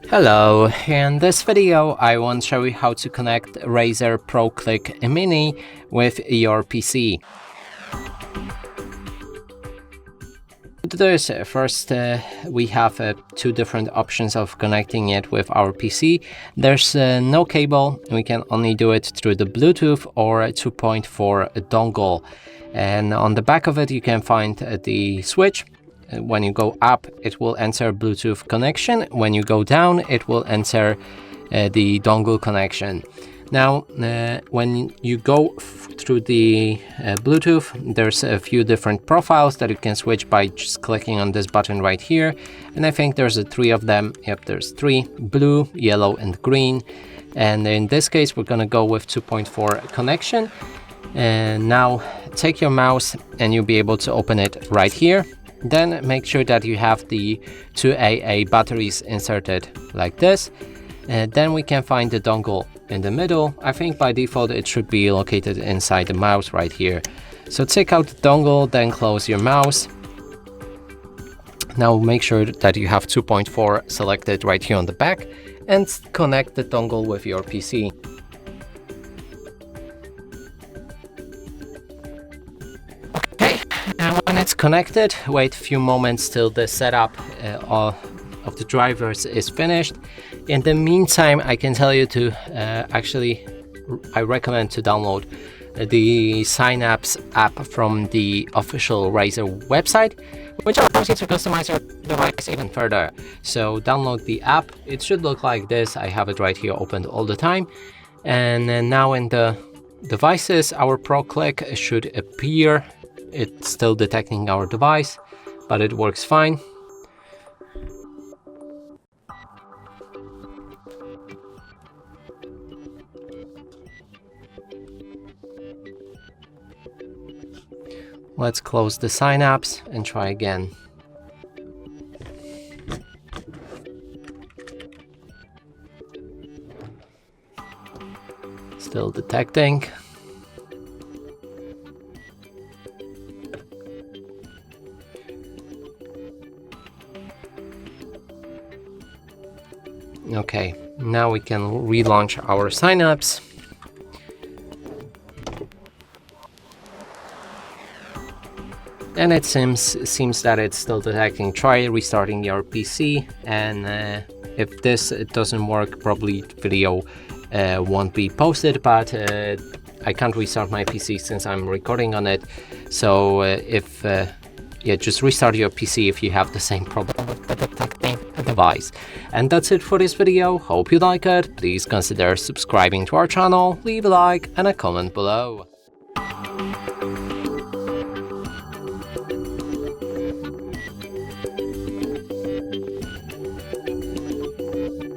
Hello, in this video I want to show you how to connect Razer Pro Click Mini with your PC. To do this, first we have two different options of connecting it with our PC. There's no cable, we can only do it through the Bluetooth or 2.4 dongle. And on the back of it you can find the switch. When you go up, it will enter Bluetooth connection. When you go down, it will enter the dongle connection. Now, when you go through the Bluetooth, there's a few different profiles that you can switch by just clicking on this button right here. And I think there's three of them. Yep, there's three: blue, yellow, and green. And in this case, we're gonna go with 2.4 connection. And now take your mouse and you'll be able to open it right here. Then make sure that you have the two AA batteries inserted like this. Then we can find the dongle in the middle. I think by default it should be located inside the mouse right here. So take out the dongle, then close your mouse. Now make sure that you have 2.4 selected right here on the back and connect the dongle with your PC. And when it's connected, wait a few moments till the setup of the drivers is finished. In the meantime, I can tell you to I recommend to download the Synapse app from the official Razer website, which allows you to customize your device even further. So download the app. It should look like this. I have it right here opened all the time. And then now in the devices, our Pro Click should appear. It's still detecting our device, but it works fine. Let's close the Synapse and try again. Still detecting. Okay, now we can relaunch our Synapse. And it seems that it's still detecting. Try restarting your PC, and if this doesn't work, probably video won't be posted, but I can't restart my PC since I'm recording on it. So just restart your PC if you have the same problem with the detecting device. And that's it for this video. Hope you like it. Please consider subscribing to our channel, leave a like and a comment below.